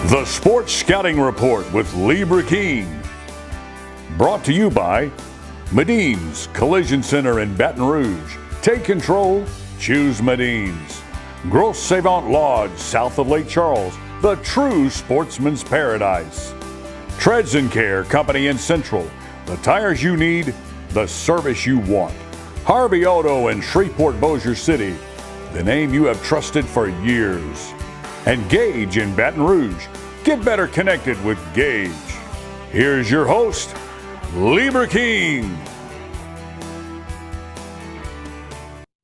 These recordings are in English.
The Sports Scouting Report with Lee Brecheen. Brought to you by Medine's Collision Center in Baton Rouge. Take control, choose Medine's. Grosse Savant Lodge, south of Lake Charles, the true sportsman's paradise. Treads and Care Company in Central, the tires you need, the service you want. Harvey Auto in Shreveport, Bossier City, the name you have trusted for years. And Gage in Baton Rouge. Get better connected with Gage. Here's your host, Lee Brecheen.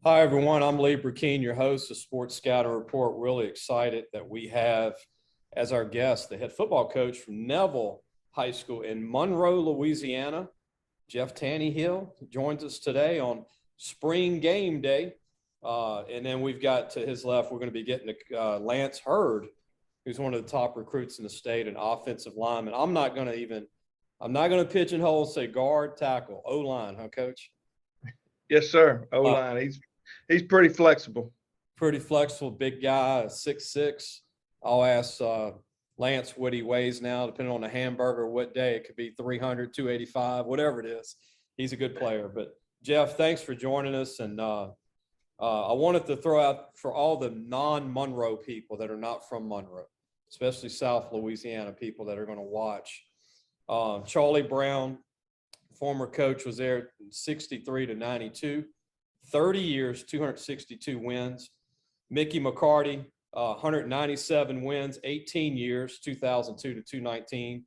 Hi, everyone. I'm Lee Brecheen, your host of Sports Scouting Report. Really excited that we have as our guest the head football coach from Neville High School in Monroe, Louisiana. Jeff Tannehill joins us today on spring game day. And then we've got to his left, we're going to be getting to Lance Hurd, who's one of the top recruits in the state, an offensive lineman. I'm not going to pigeonhole and say guard, tackle, O-line, huh, Coach? Yes, sir. O-line. He's pretty flexible. Pretty flexible, big guy, 6'6". I'll ask Lance what he weighs now, depending on the hamburger, what day. It could be 300, 285, whatever it is. He's a good player. But, Jeff, thanks for joining us. And I wanted to throw out for all the non-Monroe people that are not from Monroe, especially South Louisiana people that are going to watch. Charlie Brown, former coach, was there 63 to 92, 30 years, 262 wins. Mickey McCarty, 197 wins, 18 years, 2002 to 2019.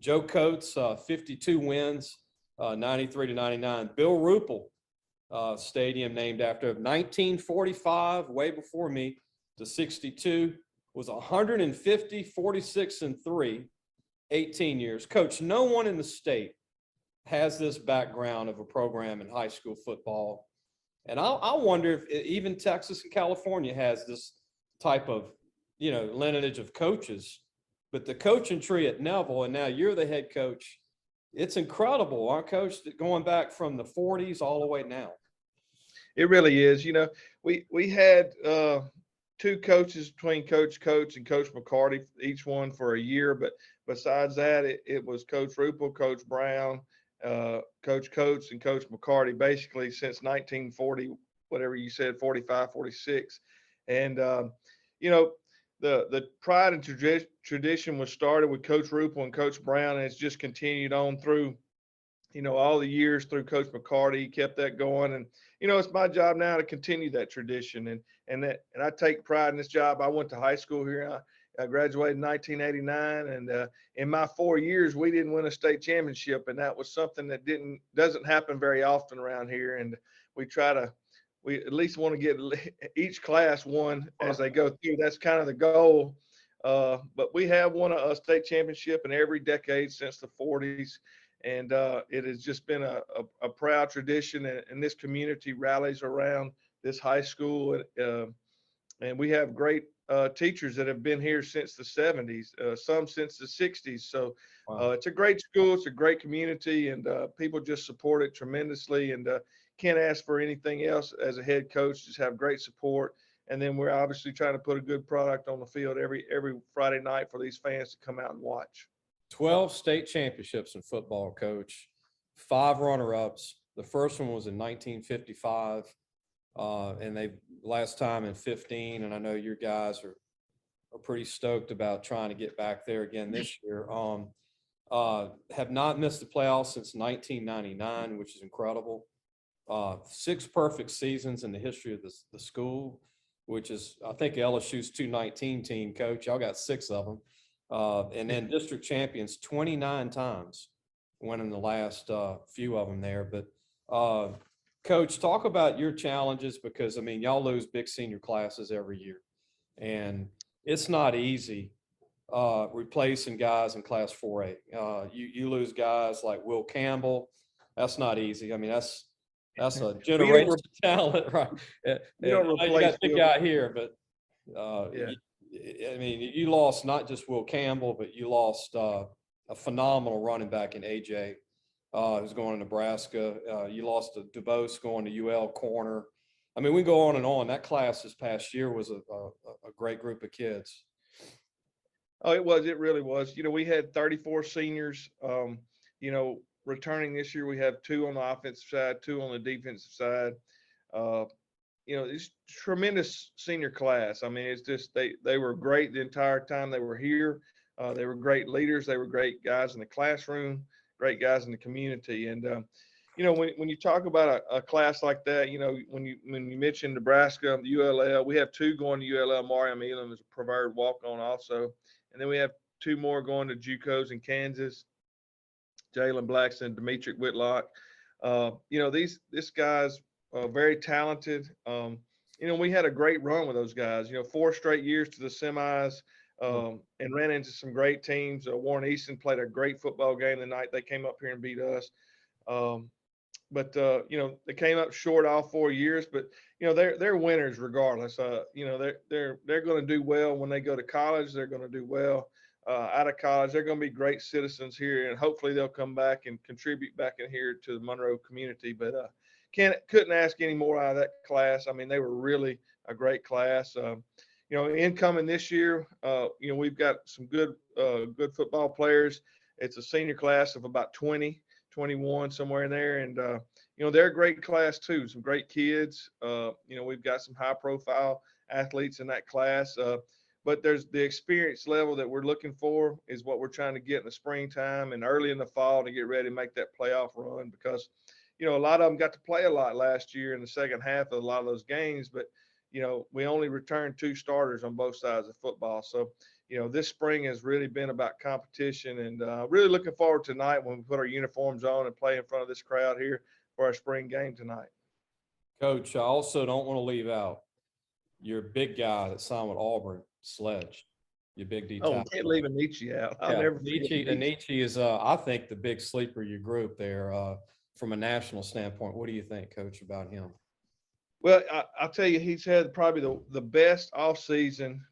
Joe Coates, 52 wins, 93 to 99. Bill Ruppel, stadium named after him, 1945, way before me, to 62, was 150, 46 and 3, 18 years. Coach, no one in the state has this background of a program in high school football. And I wonder if even Texas and California has this type of, lineage of coaches. But the coaching tree at Neville, and now you're the head coach, it's incredible, our coach, going back from the 40s all the way now. It really is. We had two coaches between Coach Coates and Coach McCarty, each one for a year. But besides that, it was Coach Ruppel, Coach Brown, Coach Coates, and Coach McCarty, basically since 1940, whatever you said, 45, 46. And, the pride and tradition was started with Coach Ruppel and Coach Brown, and it's just continued on through, all the years through Coach McCarty. He kept that going. And, it's my job now to continue that tradition. And I take pride in this job. I went to high school here. I graduated in 1989, and in my 4 years, we didn't win a state championship, and that was something that doesn't happen very often around here. And we at least want to get each class one as they go through. That's kind of the goal. But we have won a state championship in every decade since the 40s. And it has just been a proud tradition, and this community rallies around this high school. And we have great teachers that have been here since the 70s, some since the 60s. So wow. It's a great school. It's a great community, and people just support it tremendously, and can't ask for anything else as a head coach. Just have great support. And then we're obviously trying to put a good product on the field every Friday night for these fans to come out and watch. 12 state championships in football, Coach, 5 runner-ups. The first one was in 1955, and they last time in 15. And I know your guys are pretty stoked about trying to get back there again this year. Have not missed the playoffs since 1999, which is incredible. 6 perfect seasons in the history of the school, which is, I think, LSU's 219 team, Coach. Y'all got 6 of them. And then district champions 29 times, winning the last few of them there. But, Coach, talk about your challenges, because, y'all lose big senior classes every year. And it's not easy replacing guys in Class 4A. You lose guys like Will Campbell. That's not easy. That's a generational talent, right? You got the guy here, but yeah. You lost not just Will Campbell, but you lost a phenomenal running back in AJ, who's going to Nebraska. You lost a DeBose going to UL corner. We go on and on. That class this past year was a great group of kids. Oh, it was. It really was. We had 34 seniors. Returning this year, we have 2 on the offensive side, 2 on the defensive side. Uh, it's tremendous senior class. I mean, it's just they were great the entire time they were here. They were great leaders. They were great guys in the classroom, great guys in the community. And when you talk about a class like that, when you mentioned Nebraska, the ULL, we have 2 going to ULL. Mariam Elam is a preferred walk-on also, and then we have 2 more going to JUCOs in Kansas. Jalen Blackson, Demetric Whitlock. This guy's very talented. We had a great run with those guys. 4 straight years to the semis, and ran into some great teams. Warren Easton played a great football game the night they came up here and beat us. But they came up short all 4 years. But they're winners regardless. They're going to do well when they go to college. They're going to do well. Out of college, they're going to be great citizens here, and hopefully they'll come back and contribute back in here to the Monroe community. But couldn't ask any more out of that class. I mean, they were really a great class. Incoming this year, we've got some good football players. It's a senior class of about 20, 21, somewhere in there, and they're a great class too. Some great kids. We've got some high-profile athletes in that class. But there's the experience level that we're looking for is what we're trying to get in the springtime and early in the fall to get ready to make that playoff run, because, a lot of them got to play a lot last year in the second half of a lot of those games, but, we only returned 2 starters on both sides of football. So, this spring has really been about competition, and really looking forward to tonight when we put our uniforms on and play in front of this crowd here for our spring game tonight. Coach, I also don't want to leave out your big guy that signed with Auburn, Sledge, your big D. Oh, can't leave Anichi out. I'll never forget Anichi is, I think, the big sleeper of your group there from a national standpoint. What do you think, Coach, about him? Well, I'll tell you, he's had probably the best off season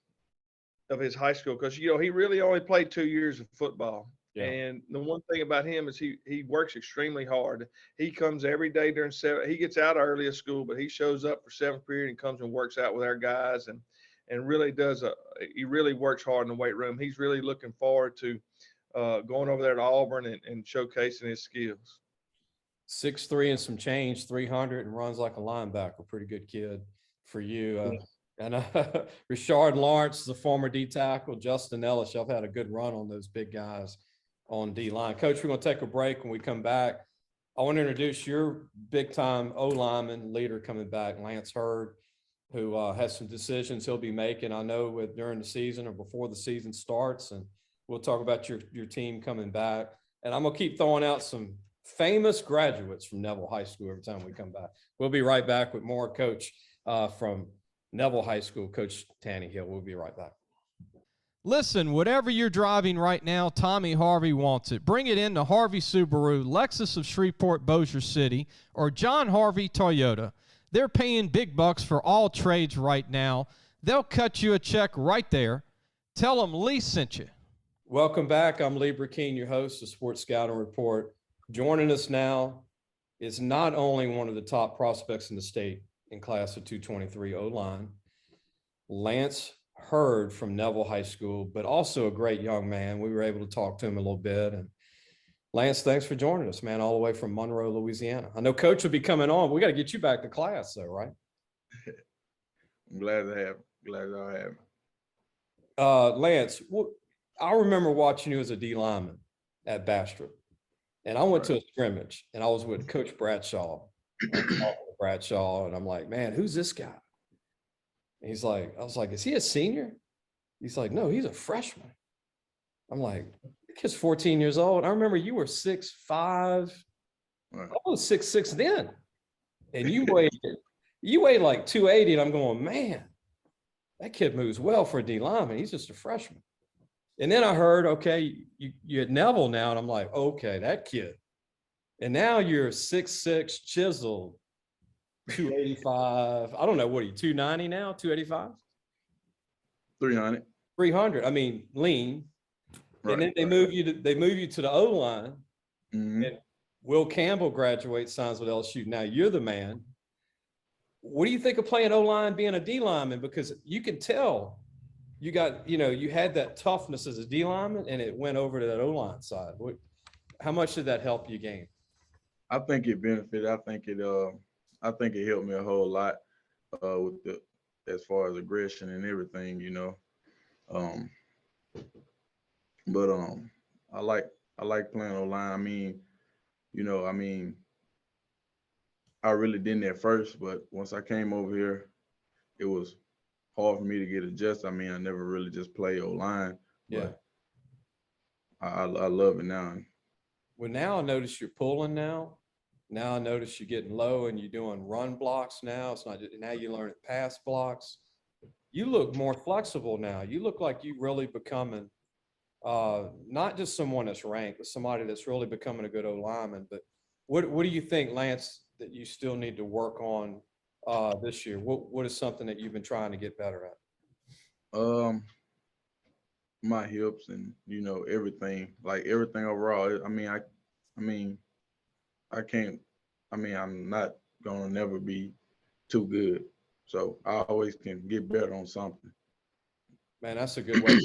of his high school, because he really only played 2 years of football. Yeah. And the one thing about him is he works extremely hard. He comes every day during he gets out early at school, but he shows up for 7th period and comes and works out with our guys, and really he really works hard in the weight room. He's really looking forward to going over there to Auburn and showcasing his skills. 6'3" and some change, 300, and runs like a linebacker. Pretty good kid for you. And Richard Lawrence, the former D tackle, Justin Ellis, y'all have had a good run on those big guys on D line. Coach, we're going to take a break. When we come back, I want to introduce your big time O lineman leader coming back, Lance Hurd, who has some decisions he'll be making, I know, during the season or before the season starts. And we'll talk about your team coming back. And I'm going to keep throwing out some famous graduates from Neville High School every time we come back. We'll be right back with more, Coach, from Neville High School, Coach Tannehill. We'll be right back. Listen, whatever you're driving right now, Tommy Harvey wants it. Bring it in to Harvey Subaru, Lexus of Shreveport, Bossier City, or John Harvey Toyota. They're paying big bucks for all trades right now. They'll cut you a check right there. Tell them Lee sent you. Welcome back. I'm Lee Brecheen, your host of Sports Scouting Report. Joining us now is not only one of the top prospects in the state in class of 223 O-line, Lance Hurd from Neville High School, but also a great young man. We were able to talk to him a little bit. And Lance, thanks for joining us, man, all the way from Monroe, Louisiana. I know Coach will be coming on. We got to get you back to class, though, right? I'm glad to have him. Lance, I remember watching you as a D lineman at Bastrop, and I went to a scrimmage, and I was with Coach Bradshaw. And I'm like, man, who's this guy? And he's like, I was like, is he a senior? He's like, no, he's a freshman. I'm like, the kid's 14 years old. I remember you were 6'5". Right. I was 6'6" then. And you weighed like 280. And I'm going, man, that kid moves well for a D lineman. He's just a freshman. And then I heard, okay, you're at Neville now. And I'm like, okay, that kid. And now you're 6'6", chiseled, 285. I don't know, what are you, 290 now, 285? 300. 300. I mean, lean. Right, and then they move you to the O-line. Mm-hmm. And Will Campbell graduates, signs with LSU. Now you're the man. What do you think of playing O-line, being a D lineman? Because you can tell you got, you had that toughness as a D lineman and it went over to that O-line side. How much did that help you gain? I think it benefited. I think it helped me a whole lot with the as far as aggression and everything, you know. Um, but I like I like playing O-line. I mean, you know, I mean, I really didn't at first, but once I came over here, it was hard for me to get adjusted. I mean, I never really just played O-line, Yeah. but I love it now. Well, now I notice you're pulling now. Now I notice you're getting low and you're doing run blocks now. It's not just, now you're learning pass blocks. You look more flexible now. You look like you really becoming not just someone that's ranked, but somebody that's really becoming a good O lineman. But what do you think, Lance, that you still need to work on this year? What is something that you've been trying to get better at? My hips and you know everything, like everything overall. I mean, I can't. I mean, I'm not gonna never be too good, so I always can get better on something. Man, that's a good way.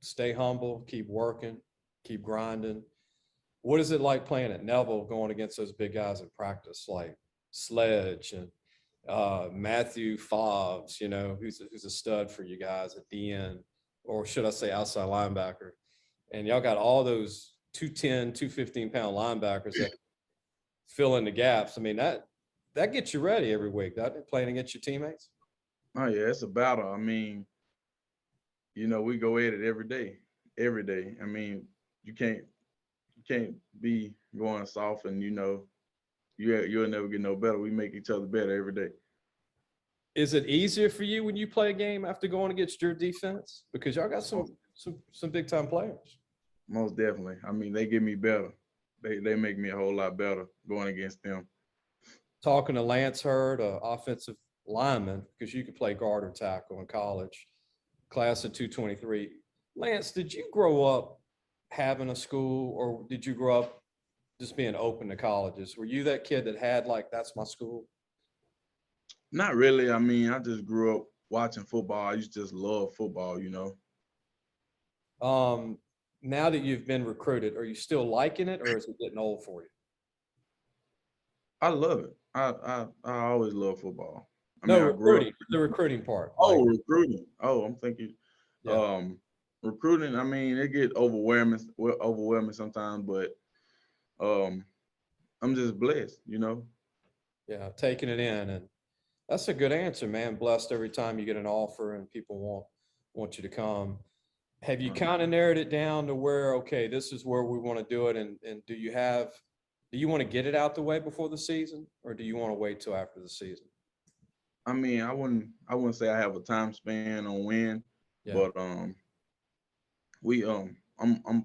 Stay humble, keep working, keep grinding. What is it like playing at Neville, going against those big guys in practice, like Sledge and Matthew Fobbs, who's a stud for you guys at the end, or should I say outside linebacker? And y'all got all those 210, 215-pound linebackers that fill in the gaps. I mean, that gets you ready every week, doesn't it, playing against your teammates? Oh yeah, it's a battle. I mean, you know, we go at it every day, every day. I mean, you can't be going soft, and you know, you'll never get no better. We make each other better every day. Is it easier for you when you play a game after going against your defense? Because y'all got some big time players. Most definitely. I mean, they get me better. They make me a whole lot better going against them. Talking to Lance Hurd, offensive lineman, because you could play guard or tackle in college, class of 223. Lance, did you grow up having a school, or did you grow up just being open to colleges? Were you that kid that had like, that's my school? Not really. I mean, I just grew up watching football. I used to just love football, you know. Now that you've been recruited, are you still liking it, or is it getting old for you? I love it. I always love football. I No, mean, I grew up. the recruiting part. Oh, Like, recruiting. Oh, I'm thinking. yeah. Recruiting. I mean, it get overwhelming sometimes, but um, I'm just blessed, you know. Yeah, taking it in, and that's a good answer, man. Blessed every time you get an offer and people want you to come. Have you kind of narrowed it down to where, okay, this is where we want to do it, and do you want to get it out the way before the season, or do you want to wait till after the season? I mean, I wouldn't say I have a time span on when, Yeah. but I'm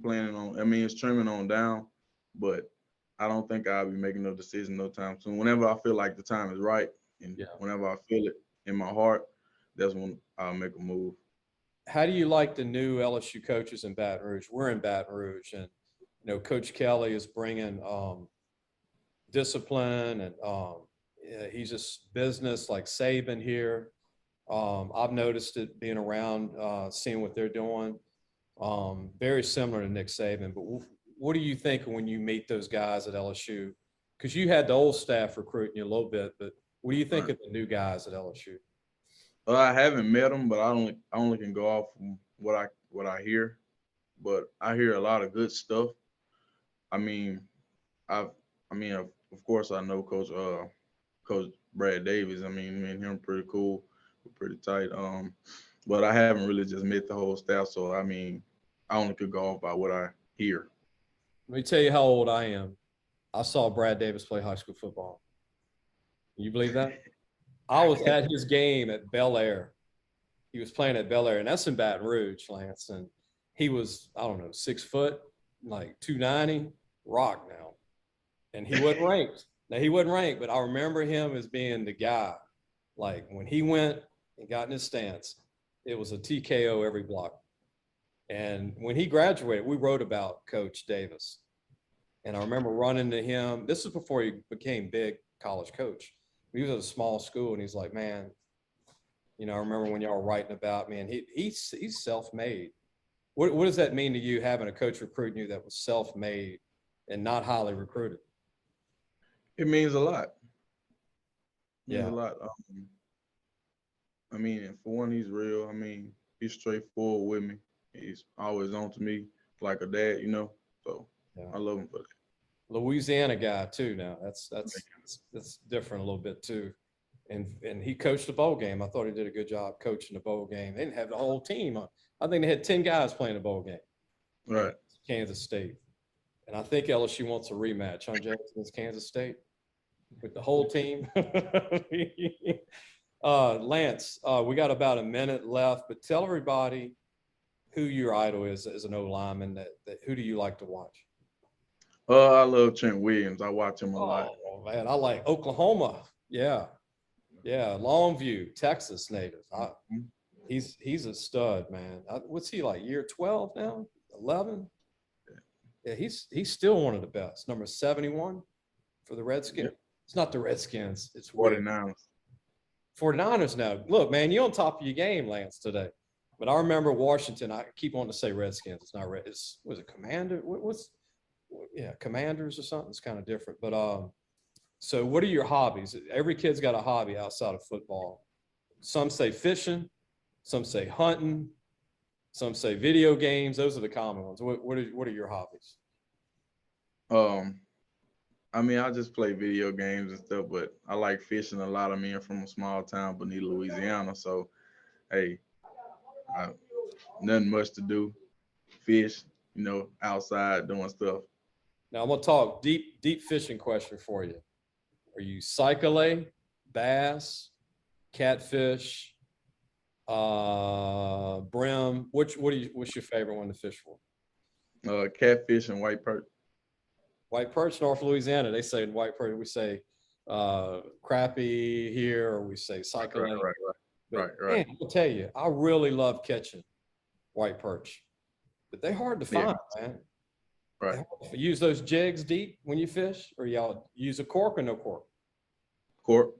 planning on. I mean, it's trimming on down, but I don't think I'll be making no decision no time soon. Whenever I feel like the time is right, and Yeah. whenever I feel it in my heart, that's when I'll make a move. How do you like the new LSU coaches in Baton Rouge? We're in Baton Rouge, and Coach Kelly is bringing discipline, and yeah, he's just business like Saban here. I've noticed it being around, seeing what they're doing. Very similar to Nick Saban. But what do you think when you meet those guys at LSU? Because you had the old staff recruiting you a little bit, but what do you think of the new guys at LSU? I haven't met them, but I only can go off from what I hear. But I hear a lot of good stuff. I mean, I've I mean, of course, I know Coach Brad Davis. I mean, me and him pretty cool, we're pretty tight. But I haven't really just met the whole staff, so I mean, I only could go off by what I hear. Let me tell you how old I am. I saw Brad Davis play high school football. You believe that? I was at his game at Bel Air. He was playing at Bel Air, and that's in Baton Rouge, Lance. And he was, I don't know, 6 foot, like 290, rock now. And he wasn't ranked. Now, he wasn't ranked, but I remember him as being the guy. Like, when he went and got in his stance, it was a TKO every block. And when he graduated, we wrote about Coach Davis. And I remember running to him. This was before he became big college coach. He was at a small school, and he's like, man, You know, I remember when y'all were writing about, man, he's self-made. What does that mean to you, having a coach recruiting you that was self-made and not highly recruited? It means a lot. It means Yeah. a lot. I mean, for one, he's real. I mean, he's straightforward with me. He's always on to me like a dad, you know. So Yeah. I love him for that. Louisiana guy too. Now that's different a little bit too. And he coached the bowl game. I thought he did a good job coaching the bowl game. They didn't have the whole team on. I think they had 10 guys playing the bowl game. Right. Kansas State. And I think LSU wants a rematch, huh, Jackson, against Kansas State with the whole team. Lance, we got about a minute left, but tell everybody who your idol is as an O-lineman. That who do you like to watch? I love Trent Williams. I watch him a lot. Oh, man, I like Oklahoma. Yeah. Longview, Texas native. He's a stud, man. What's he like? Year 12 now? 11? Yeah, he's still one of the best. Number 71 for the Redskins. Yep. It's not the Redskins. It's 49ers. 49ers now. Look, man, you're on top of your game, Lance, today. But I remember Washington. I keep wanting to say Redskins. It's not Red. Was it Commander? Commanders or something. It's kind of different. But so what are your hobbies? Every kid's got a hobby outside of football. Some say fishing. Some say hunting. Some say video games. Those are the common ones. What are your hobbies? I mean, I just play video games and stuff, but I like fishing a lot. I mean, I'm from a small town beneath Louisiana, so hey, nothing much to do. Fish, you know, outside doing stuff. Now I'm gonna talk deep fishing question for you. Are you cyclone, bass, catfish, brim? What's your favorite one to fish for? Catfish and white perch. White perch, North Louisiana. They say white perch. We say crappie here, or we say cyclone. Right. Man, I'll tell you, I really love catching white perch, but they're hard to find, man. Right. Use those jigs deep when you fish, or y'all use a cork or no cork? Cork.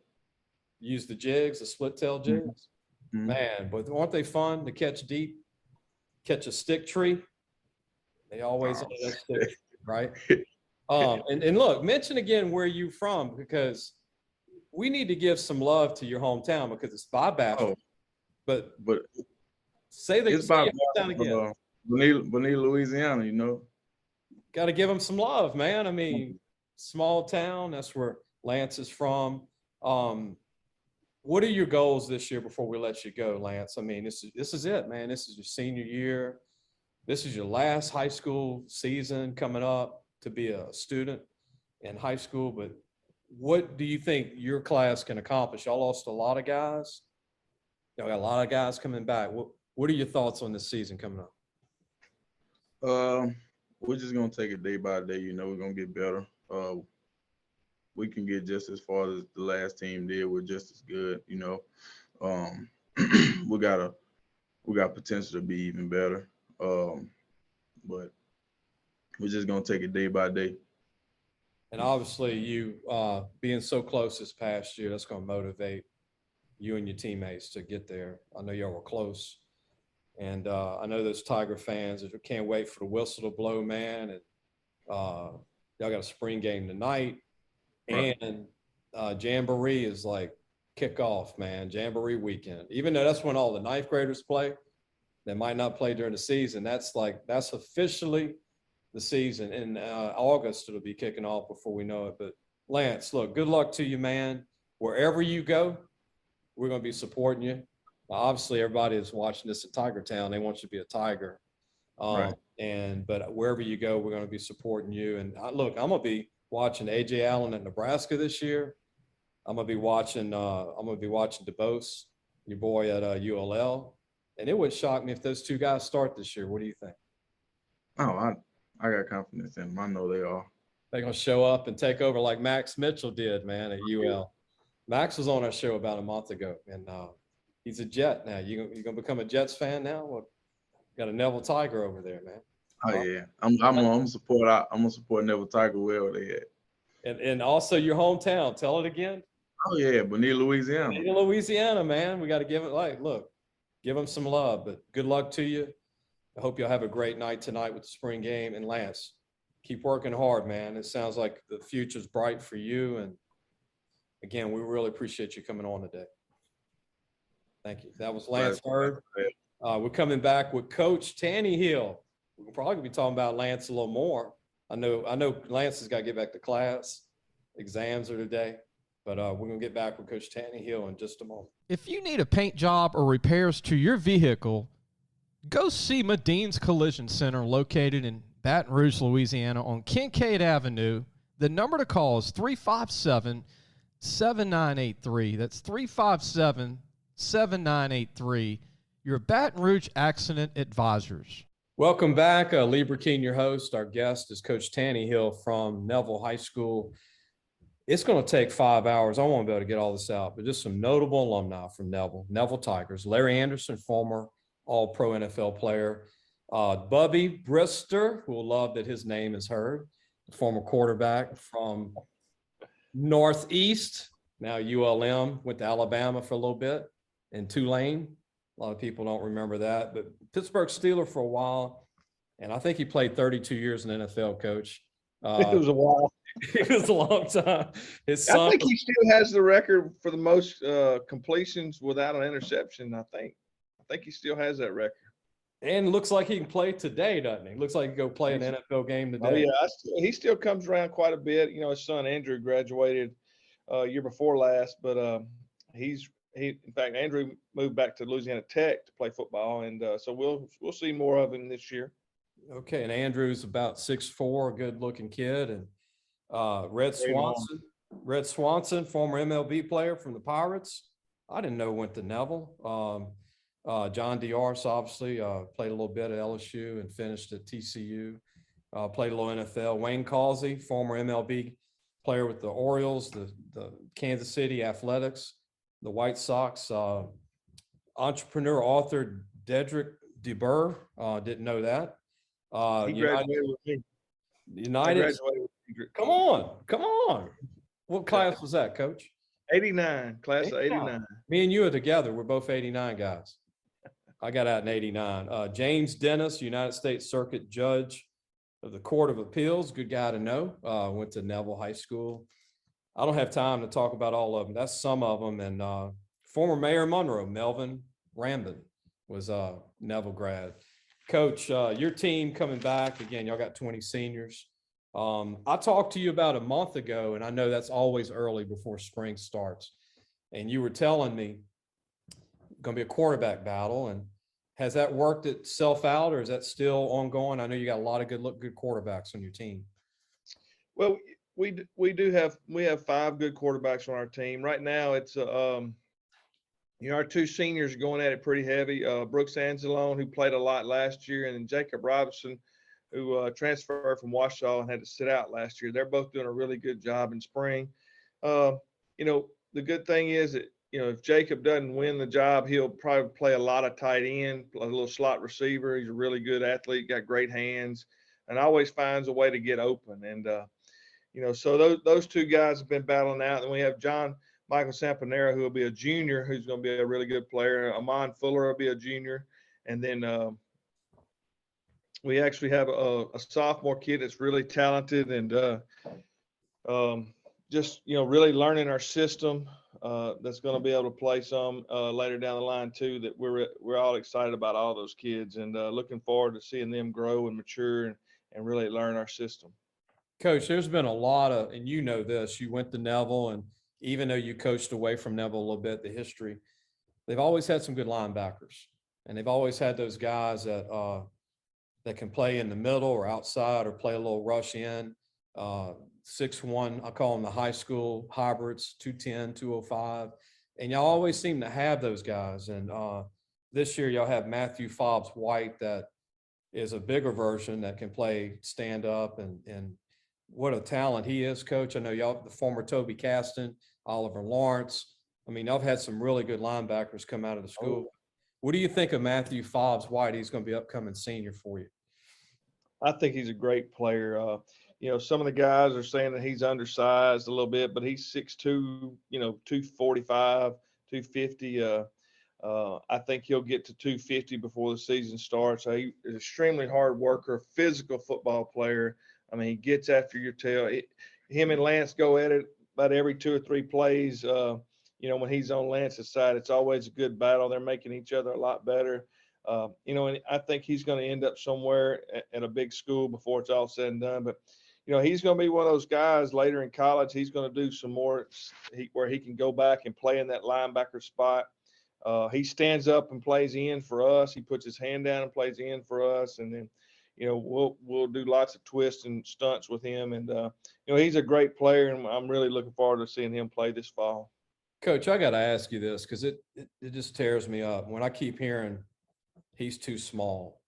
Use the jigs, the split tail jigs. Mm-hmm. Man, but aren't they fun to catch deep? Catch a stick tree. They always on that stick tree, right? And look, mention again where you from, because we need to give some love to your hometown because it's by Bastrop. But say your hometown again. Beneath Louisiana, you know. Got to give them some love, man. I mean, small town. That's where Lance is from. What are your goals this year before we let you go, Lance? I mean, this is it, man. This is your senior year. This is your last high school season coming up to be a student in high school. But what do you think your class can accomplish? Y'all lost a lot of guys. Y'all got a lot of guys coming back. What are your thoughts on this season coming up? We're just gonna take it day by day. You know, we're gonna get better. We can get just as far as the last team did. We're just as good. You know, we got potential to be even better. But we're just gonna take it day by day. And obviously, you being so close this past year, that's gonna motivate you and your teammates to get there. I know y'all were close. And I know those Tiger fans can't wait for the whistle to blow, man. And y'all got a spring game tonight. Right. And Jamboree is like kickoff, man. Jamboree weekend. Even though that's when all the ninth graders play, they might not play during the season. That's officially the season. In August, it'll be kicking off before we know it. But Lance, look, good luck to you, man. Wherever you go, we're going to be supporting you. Obviously, everybody is watching this at Tiger Town. They want you to be a Tiger. Right. But wherever you go, we're going to be supporting you. And look, I'm going to be watching A.J. Allen at Nebraska this year. I'm going to be watching DeBose, your boy at ULL. And it would shock me if those two guys start this year. What do you think? Oh, I got confidence in them. I know they are. They're going to show up and take over like Max Mitchell did, man, at UL. Max was on our show about a month ago, and he's a Jet now. You gonna become a Jets fan now? Well, got a Neville Tiger over there, man. Oh yeah, I'm gonna support Neville Tiger wherever they at. And also your hometown. Tell it again. Oh yeah, Bonita, Louisiana. Bonita, Louisiana, man. We got to give it give them some love. But good luck to you. I hope you'll have a great night tonight with the spring game. And Lance, keep working hard, man. It sounds like the future's bright for you. And again, we really appreciate you coming on today. Thank you. That was Lance Hurd. We're coming back with Coach Tannehill. We'll probably be talking about Lance a little more. I know Lance has got to get back to class. Exams are today. But we're going to get back with Coach Tannehill in just a moment. If you need a paint job or repairs to your vehicle, go see Medine's Collision Center located in Baton Rouge, Louisiana on Kincaid Avenue. The number to call is 357-7983. That's 357-7983. Your Baton Rouge Accident Advisors. Welcome back. Lee Brecheen, your host. Our guest is Coach Tannehill from Neville High School. It's going to take 5 hours. I won't be able to get all this out, but just some notable alumni from Neville Tigers. Larry Anderson, former All-Pro NFL player. Bubby Brister, who will love that his name is heard, former quarterback from Northeast, now ULM, went to Alabama for a little bit, and Tulane. A lot of people don't remember that, but Pittsburgh Steeler for a while, and I think he played 32 years in the NFL, Coach. It was a while. It was a long time. His son, I think he still has the record for the most completions without an interception. I think he still has that record. and looks like he can play today, doesn't he? Looks like he can go play an NFL game today. Oh yeah, he still comes around quite a bit. You know, his son Andrew graduated year before last, but in fact Andrew moved back to Louisiana Tech to play football, and so we'll see more of him this year. Okay, and Andrew's about 6'4", a good-looking kid, and Red Swanson, former MLB player from the Pirates. I didn't know went to Neville. John Diarse obviously played a little bit at LSU and finished at TCU. Played a little NFL. Wayne Causey, former MLB player with the Orioles, the Kansas City Athletics, the White Sox. Entrepreneur, author Dedrick DeBurr, didn't know that. He graduated with me. United. Come on. What class was that, Coach? 89, class of 89. Me and you are together. We're both 89 guys. I got out in 89. James Dennis, United States Circuit Judge of the Court of Appeals. Good guy to know. Went to Neville High School. I don't have time to talk about all of them. That's some of them. And former Mayor Monroe, Melvin Rambin, was a Neville grad. Coach, your team coming back. Again, y'all got 20 seniors. I talked to you about a month ago, and I know that's always early before spring starts. And you were telling me going to be a quarterback battle. And has that worked itself out, or is that still ongoing? I know you got a lot of good quarterbacks on your team. Well, we have 5 good quarterbacks on our team right now. It's our 2 seniors are going at it pretty heavy. Brooks Anzalone, who played a lot last year, and then Jacob Robinson, who transferred from Washoe and had to sit out last year. They're both doing a really good job in spring. The good thing is that, if Jacob doesn't win the job, he'll probably play a lot of tight end, a little slot receiver. He's a really good athlete, got great hands, and always finds a way to get open. And, so those 2 guys have been battling out. And we have John Michael Sampanera, who will be a junior, who's going to be a really good player. Amon Fuller will be a junior. And then we actually have a sophomore kid that's really talented and just, really learning our system. That's going to be able to play some later down the line too. That we're all excited about all those kids and looking forward to seeing them grow and mature and really learn our system. Coach, there's been a lot of, and you know this, you went to Neville, and even though you coached away from Neville a little bit, the history, they've always had some good linebackers, and they've always had those guys that can play in the middle or outside or play a little rush in. 6'1", I call them the high school hybrids, 210, 205. And y'all always seem to have those guys. And this year y'all have Matthew Fobbs White, that is a bigger version that can play stand up, and what a talent he is, Coach. I know y'all, the former Toby Caston, Oliver Lawrence. I mean, I've had some really good linebackers come out of the school. What do you think of Matthew Fobbs White? He's going to be upcoming senior for you. I think he's a great player. some of the guys are saying that he's undersized a little bit, but he's 6'2", 245, 250. I think he'll get to 250 before the season starts. So he's an extremely hard worker, physical football player. I mean, he gets after your tail. Him and Lance go at it about every 2 or 3 plays. When he's on Lance's side, it's always a good battle. They're making each other a lot better. And I think he's going to end up somewhere at a big school before it's all said and done. But, he's going to be one of those guys later in college. He's going to do some more where he can go back and play in that linebacker spot. He stands up and plays in for us. He puts his hand down and plays in for us. And then, we'll do lots of twists and stunts with him. And, he's a great player, and I'm really looking forward to seeing him play this fall. Coach, I got to ask you this because it just tears me up when I keep hearing he's too small.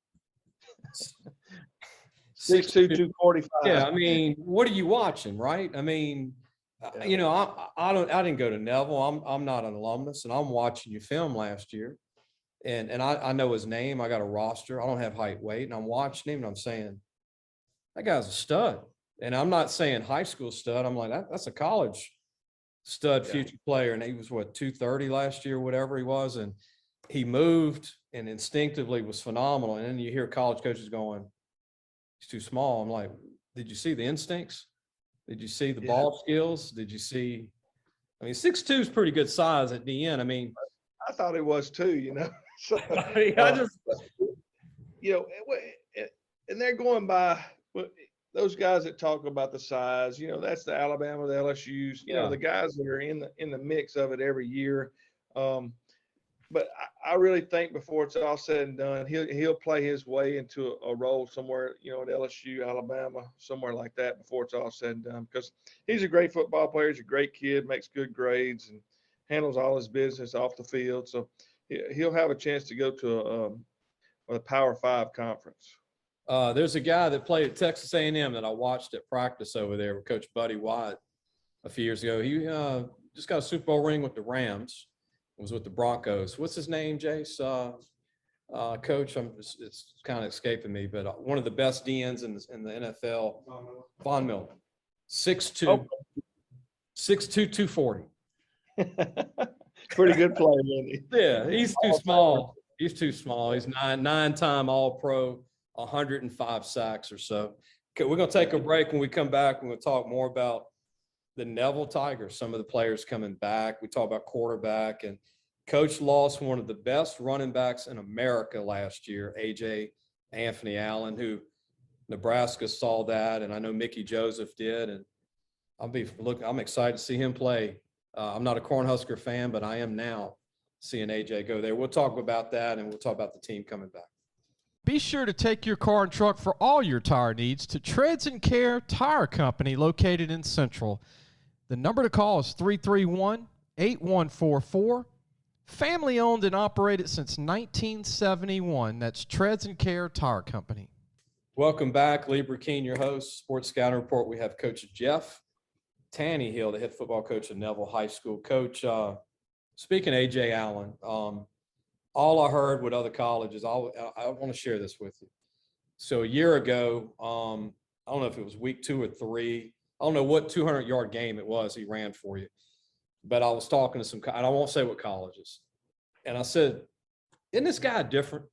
6'2", 245. Yeah, I mean, what are you watching, right? I mean, I didn't go to Neville. I'm not an alumnus, and I'm watching you film last year, and I know his name. I got a roster. I don't have height, weight, and I'm watching him, and I'm saying that guy's a stud. And I'm not saying high school stud. I'm like that's a college stud, future player, and he was 230 last year, whatever he was, and he moved and instinctively was phenomenal. And then you hear college coaches going, he's too small. I'm like, did you see the instincts? Did you see the ball skills? Did you see? I mean, 6'2" is pretty good size at DN. I mean, I thought it was too. So, and they're going by those guys that talk about the size. That's the Alabama, the LSU's. The guys that are in the mix of it every year. But I really think before it's all said and done, he'll play his way into a role somewhere, at LSU, Alabama, somewhere like that before it's all said and done, because he's a great football player. He's a great kid, makes good grades, and handles all his business off the field. So he'll have a chance to go to a Power 5 conference. There's a guy that played at Texas A&M that I watched at practice over there with Coach Buddy White a few years ago. He just got a Super Bowl ring with the Rams. Was with the Broncos. What's his name, Jace? Coach, it's kind of escaping me, but one of the best DNs in the NFL. Von Miller, 6'2", 240. Pretty good player, isn't he? Yeah, he's too small. He's too small. He's nine-time All-Pro, 105 sacks or so. Okay, we're going to take a break. When we come back, we're going to talk more about the Neville Tigers, some of the players coming back. We talk about quarterback, and Coach lost one of the best running backs in America last year, A.J. Anthony Allen, who Nebraska saw that, and I know Mickey Joseph did, and I'm excited to see him play. I'm not a Cornhusker fan, but I am now seeing A.J. go there. We'll talk about that, and we'll talk about the team coming back. Be sure to take your car and truck for all your tire needs to Treads and Care Tire Company located in Central. The number to call is 331-8144. Family owned and operated since 1971. That's Treads and Care Tire Company. Welcome back. Lee Brecheen, your host, Sports Scouting Report. We have Coach Jeff Tannehill, the head football coach at Neville High School. Coach, speaking of A.J. Allen, all I heard with other colleges, I want to share this with you. So a year ago, I don't know if it was week 2 or 3. I don't know what 200-yard game it was he ran for you. But I was talking to some, and I won't say what colleges. And I said, isn't this guy different?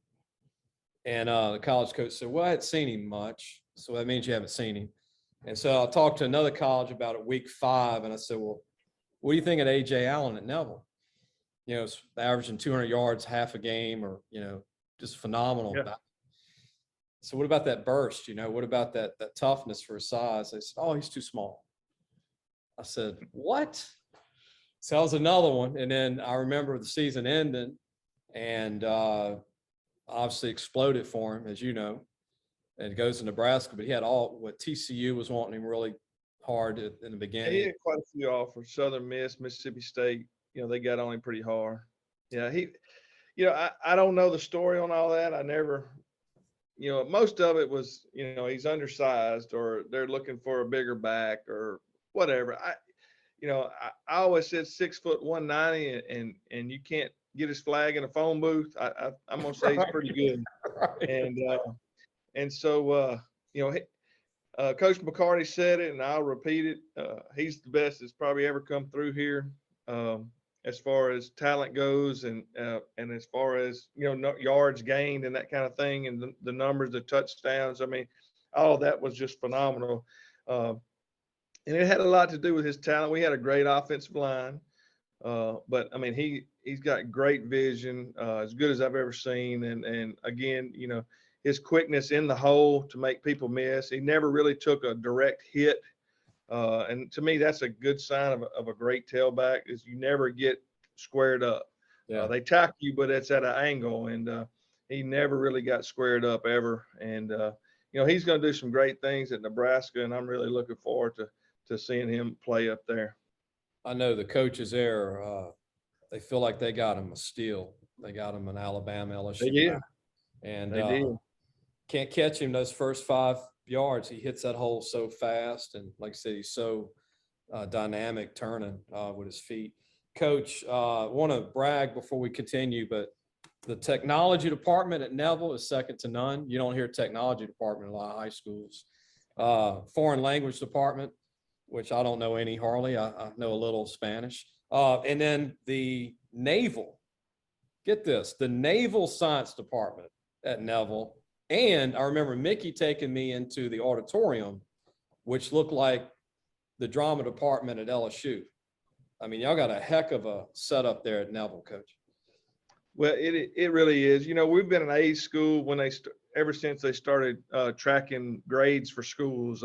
And the college coach said, well, I hadn't seen him much. So that means you haven't seen him. And so I talked to another college about it week 5. And I said, well, what do you think of A.J. Allen at Neville? It's averaging 200 yards, half a game, or, just phenomenal. Yeah. So what about that burst? What about that toughness for his size? They said, oh, he's too small. I said, what? So that was another one. And then I remember the season ending, and obviously exploded for him, as you know, and goes to Nebraska. But he had what TCU was wanting him really hard in the beginning. He had quite a few offers. Southern Miss, Mississippi State, they got on him pretty hard. Yeah, I don't know the story on all that. I never, most of it was, he's undersized, or they're looking for a bigger back or whatever. I always said 6 foot 190, and you can't get his flag in a phone booth. I'm gonna say he's pretty good. Right. And so Coach McCarty said it, and I'll repeat it. He's the best that's probably ever come through here, as far as talent goes, and as far as yards gained and that kind of thing, and the numbers, the touchdowns. I mean, all of that was just phenomenal, and it had a lot to do with his talent. We had a great offensive line, but I mean, he's got great vision, as good as I've ever seen, and again, his quickness in the hole to make people miss. He never really took a direct hit. And to me, that's a good sign of a great tailback, is you never get squared up. Yeah. They tackle you, but it's at an angle, and he never really got squared up ever. And, he's going to do some great things at Nebraska, and I'm really looking forward to seeing him play up there. I know the coaches there, they feel like they got him a steal. They got him an Alabama, LSU. They did. And They did. Can't catch him those first 5 yards. He hits that hole so fast, and like I said, he's so dynamic turning with his feet. Coach, want to brag before we continue, but the technology department at Neville is second to none. You don't hear technology department in a lot of high schools. Foreign language department, which I don't know any hardly. I know a little Spanish. And then the naval, get this, the naval science department at Neville. And I remember Mickey taking me into the auditorium, which looked like the drama department at LSU. I mean, y'all got a heck of a setup there at Neville, Coach. Well, it really is. We've been an A school ever since they started tracking grades for schools.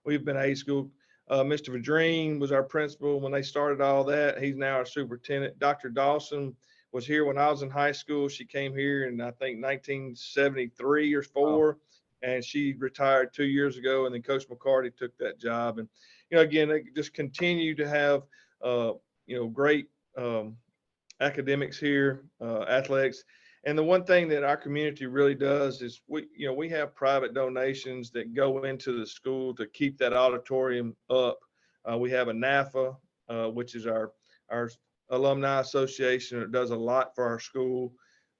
We've been A school. Mr. Brecheen was our principal when they started all that. He's now our superintendent. Dr. Dawson was here when I was in high school. She came here in, I think, 1973 or 4, and she retired 2 years ago. And then Coach McCarty took that job. And, again, they just continue to have, great academics here, athletics. And the one thing that our community really does is we have private donations that go into the school to keep that auditorium up. We have a NAFA, which is our Alumni Association. It does a lot for our school.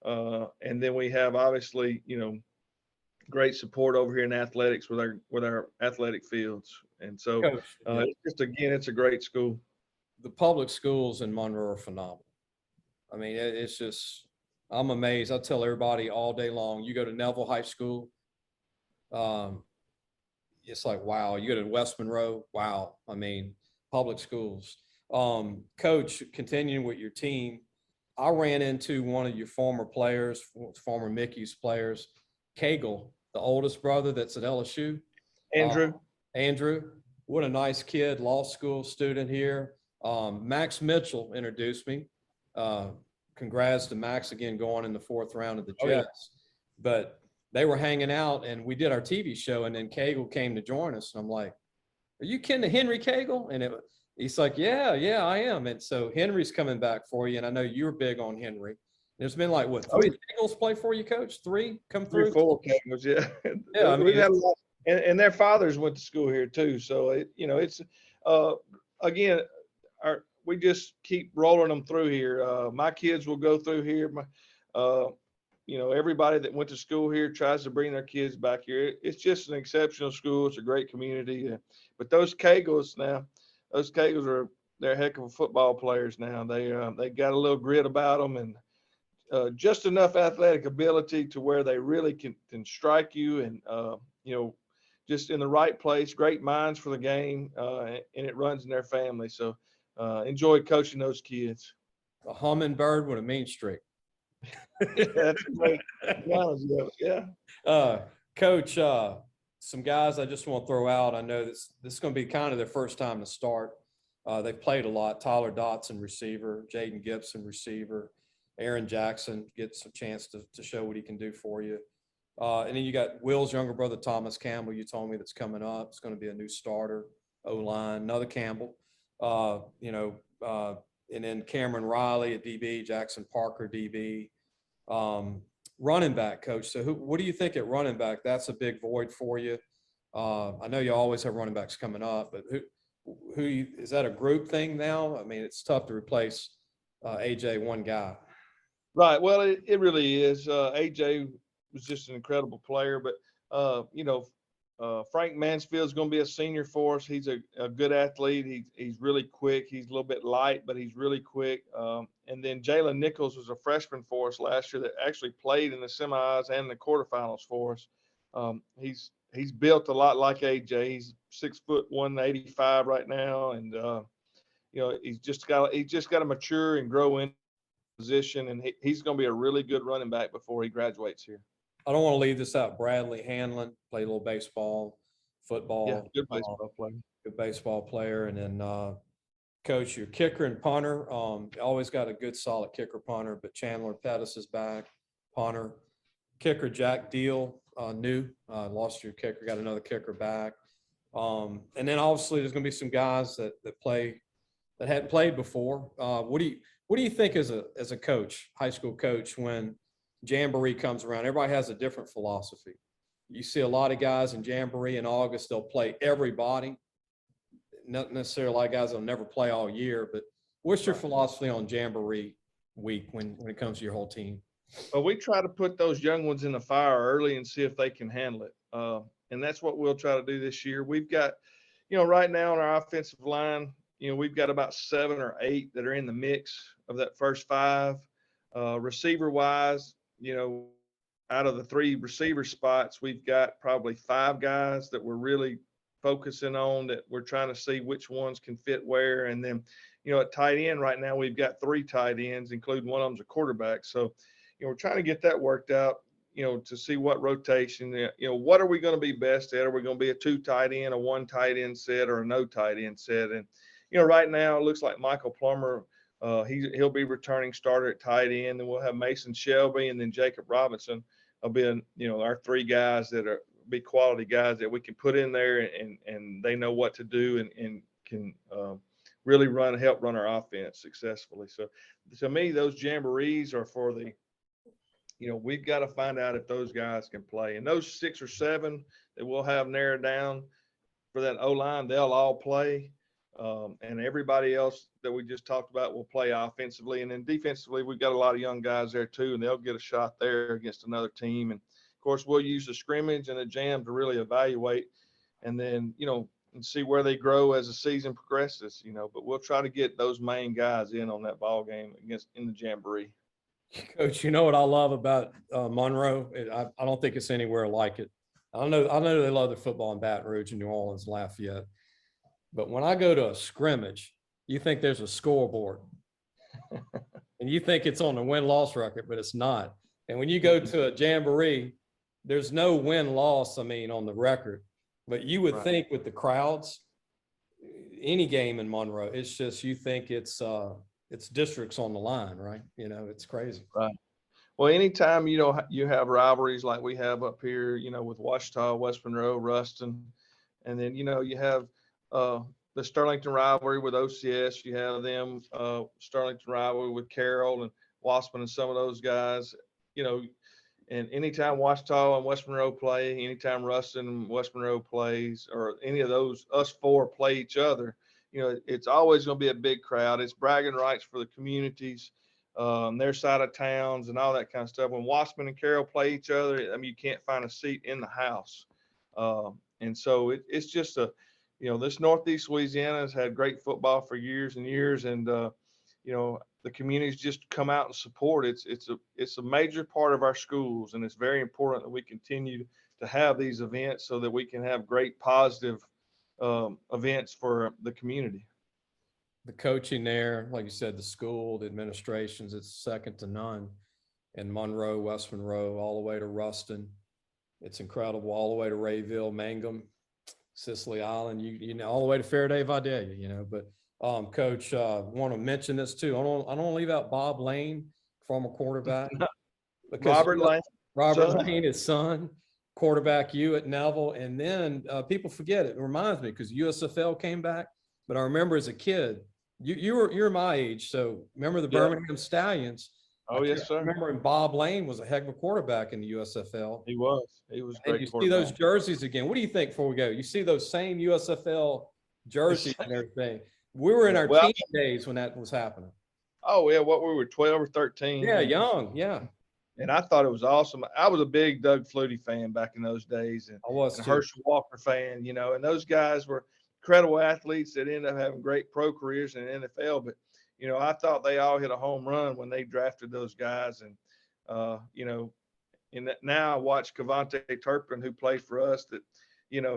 And then we have, obviously, great support over here in athletics with our athletic fields. And so Coach, it's a great school. The public schools in Monroe are phenomenal. I mean, it's just, I'm amazed. I tell everybody all day long, you go to Neville High School, it's like, wow. You go to West Monroe, wow. I mean, public schools. Coach, continuing with your team, I ran into one of your former players, former Mickey's players, Cagle, the oldest brother that's at LSU. Andrew, what a nice kid, law school student here. Max Mitchell introduced me. Congrats to Max again, going in the 4th round of the Jets. But they were hanging out, and we did our TV show, and then Cagle came to join us. And I'm like, are you kin to Henry Cagle? And he's like, yeah, I am. And so Henry's coming back for you, and I know you're big on Henry. There's been like, what, 3 Cagles play for you, Coach? 3 come through? 4 Cagles, yeah. Yeah, I mean, we've had a lot, and their fathers went to school here too. So it's again, we just keep rolling them through here. My kids will go through here. Everybody that went to school here tries to bring their kids back here. It's just an exceptional school. It's a great community. But those Cagles they're a heck of a football players now. They got a little grit about them, and just enough athletic ability to where they really can strike you, and just in the right place. Great minds for the game, and it runs in their family. So enjoy coaching those kids. A hummingbird with a mean streak. That's a great analogy of it, yeah. Coach, some guys I just want to throw out. I know this is going to be kind of their first time to start. They've played a lot. Tyler Dotson, receiver. Jaden Gibson, receiver. Aaron Jackson gets a chance to show what he can do for you. And then you got Will's younger brother, Thomas Campbell, you told me, that's coming up. It's going to be a new starter, O-line, another Campbell. And then Cameron Riley at DB, Jackson Parker, DB. Running back, Coach. So what do you think at running back? That's a big void for you. I know you always have running backs coming up, but who is that a group thing now? I mean, it's tough to replace AJ, one guy. Right. Well, it really is. AJ was just an incredible player, but Frank Mansfield's going to be a senior for us. He's a good athlete. He's really quick. He's a little bit light, but he's really quick. And then Jalen Nichols was a freshman for us last year that actually played in the semis and the quarterfinals for us. He's built a lot like AJ. He's 6'1", 185 right now, and he's just got to mature and grow in position, and he's going to be a really good running back before he graduates here. I don't want to leave this out. Bradley Hanlon played a little baseball, football. Yeah, good baseball player. Good baseball player. And then, Coach, your kicker and punter. Always got a good, solid kicker punter, but Chandler Pettis is back. Punter. Kicker, Jack Deal, new. Lost your kicker, got another kicker back. And then obviously there's going to be some guys that hadn't played before. What do you think as a coach, high school coach, when Jamboree comes around? Everybody has a different philosophy. You see a lot of guys in Jamboree in August, they'll play everybody. Not necessarily a lot of guys that'll never play all year, but what's your philosophy on Jamboree week when it comes to your whole team? Well, we try to put those young ones in the fire early and see if they can handle it. And that's what we'll try to do this year. We've got, right now on our offensive line, we've got about 7 or 8 that are in the mix of that first 5. Receiver wise, out of the 3 receiver spots, we've got probably 5 guys that we're really focusing on, that we're trying to see which ones can fit where. And then, at tight end right now, we've got 3 tight ends, including one of them's a quarterback. So, we're trying to get that worked out, to see what rotation, what are we going to be best at? Are we going to be a 2 tight end, a 1 tight end set, or a no tight end set? And, right now it looks like Michael Plummer, he'll be returning starter at tight end, and we'll have Mason Shelby, and then Jacob Robinson will be, our 3 guys that are be quality guys that we can put in there, and they know what to do and can really help run our offense successfully. So to me, those Jamborees are for the, we've got to find out if those guys can play. And those 6 or 7 that we'll have narrowed down for that O-line, they'll all play. And everybody else that we just talked about will play offensively. And then defensively, we've got a lot of young guys there too, and they'll get a shot there against another team. And of course, we'll use the scrimmage and the jam to really evaluate, and then, and see where they grow as the season progresses, but we'll try to get those main guys in on that ball game in the Jamboree. Coach, you know what I love about Monroe? I don't think it's anywhere like it. I know they love their football in Baton Rouge and New Orleans, Lafayette. But when I go to a scrimmage, you think there's a scoreboard. And you think it's on the win-loss record, but it's not. And when you go to a Jamboree, there's no win-loss, on the record. But you would think with the crowds, any game in Monroe, it's just you think it's districts on the line, right? It's crazy. Right. Well, anytime, you have rivalries like we have up here, with Ouachita, West Monroe, Ruston, and then, you have the Sterlington rivalry with OCS. You have them, Sterlington rivalry with Carroll and Waspin and some of those guys, and anytime Ouachita and West Monroe play, anytime Ruston and West Monroe plays, or any of those, us 4 play each other, it's always going to be a big crowd. It's bragging rights for the communities, their side of towns and all that kind of stuff. When Waspin and Carroll play each other, you can't find a seat in the house. And so it's just this Northeast Louisiana has had great football for years and years. And, the communities just come out and support. It's a major part of our schools, and it's very important that we continue to have these events so that we can have great positive events for the community. The coaching there, like you said, the school, the administrations, it's second to none. In Monroe, West Monroe, all the way to Ruston. It's incredible, all the way to Rayville, Mangum, Sicily Island, all the way to Faraday, Vidalia, but Coach, want to mention this too. I don't want to leave out Bob Lane, former quarterback. Robert Lane, his son, quarterback you at Neville. And then people forget it. It reminds me because USFL came back. But I remember as a kid, you're my age. So remember the Birmingham Stallions. Oh, yes, sir. I remember when Bob Lane was a heck of a quarterback in the USFL. He was great. You see those jerseys again. What do you think before we go? You see those same USFL jerseys and everything. We were in our teen days when that was happening. Oh, yeah. What we were 12 or 13. Yeah, young. Yeah. And I thought it was awesome. I was a big Doug Flutie fan back in those days, and I was and a too. Herschel Walker fan, and those guys were incredible athletes that ended up having great pro careers in the NFL. But, I thought they all hit a home run when they drafted those guys. And, now I watch Cavante Turpin, who plays for us, that,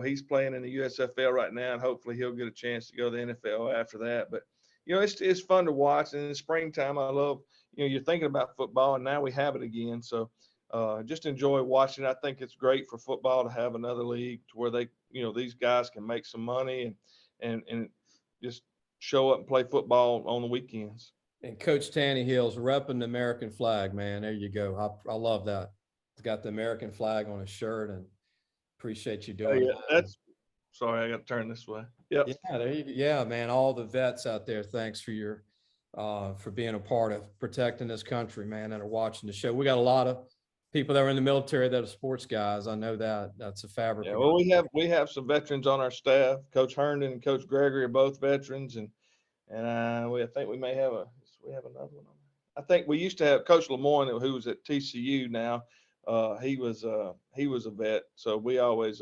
he's playing in the USFL right now, and hopefully he'll get a chance to go to the NFL after that. But, it's fun to watch. And in the springtime, I love, you're thinking about football, and now we have it again. So just enjoy watching. I think it's great for football to have another league to where they, these guys can make some money and just show up and play football on the weekends. And Coach Tannehill's repping the American flag, man. There you go. I love that. He's got the American flag on his shirt, and appreciate you doing that. Sorry, I got to turn this way. Yep. Yeah, there you go. Yeah, man. All the vets out there, thanks for your for being a part of protecting this country, man, and are watching the show. We got a lot of people that are in the military that are sports guys. I know that. That's a fabric. Yeah, well, we have some veterans on our staff. Coach Herndon and Coach Gregory are both veterans, and I think we may have another one. I think we used to have Coach Lemoyne, who was at TCU now. He was a vet, so we always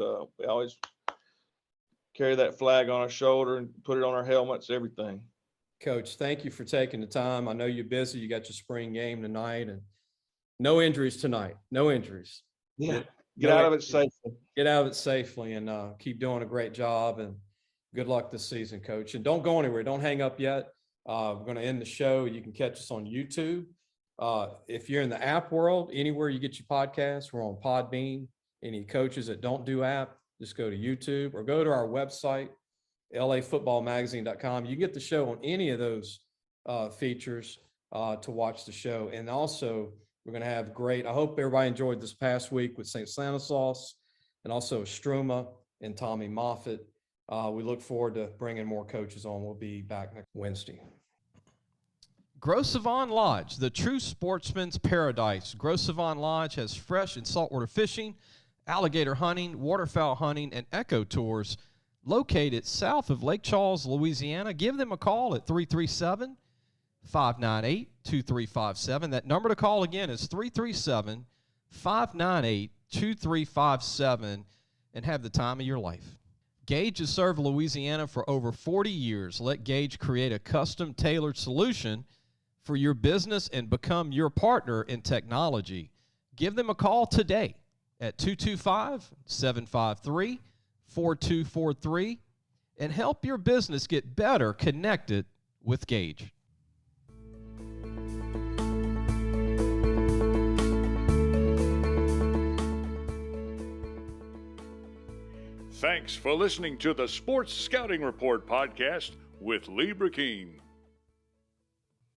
carry that flag on our shoulder and put it on our helmets, everything. Coach, thank you for taking the time. I know you're busy. You got your spring game tonight, and no injuries tonight. No injuries. Yeah. Get out of it safely. Get out of it safely, and keep doing a great job. And good luck this season, Coach. And don't go anywhere. Don't hang up yet. We're going to end the show. You can catch us on YouTube. If you're in the app world, anywhere you get your podcasts, we're on Podbean. Any coaches that don't do app, just go to YouTube or go to our website, lafootballmagazine.com. You can get the show on any of those features to watch the show. And also, we're going to have I hope everybody enjoyed this past week with St. Stanislaus and also Struma and Tommy Moffitt. We look forward to bringing more coaches on. We'll be back next Wednesday. Gros Savon Lodge, the true sportsman's paradise. Gros Savon Lodge has fresh and saltwater fishing, alligator hunting, waterfowl hunting, and eco tours located south of Lake Charles, Louisiana. Give them a call at 337-598-2357. That number to call again is 337-598-2357, and have the time of your life. Gage has served Louisiana for over 40 years. Let Gage create a custom-tailored solution for your business and become your partner in technology. Give them a call today at 225-753-4243 and help your business get better connected with Gage. Thanks for listening to the Sports Scouting Report podcast with Lee Brecheen.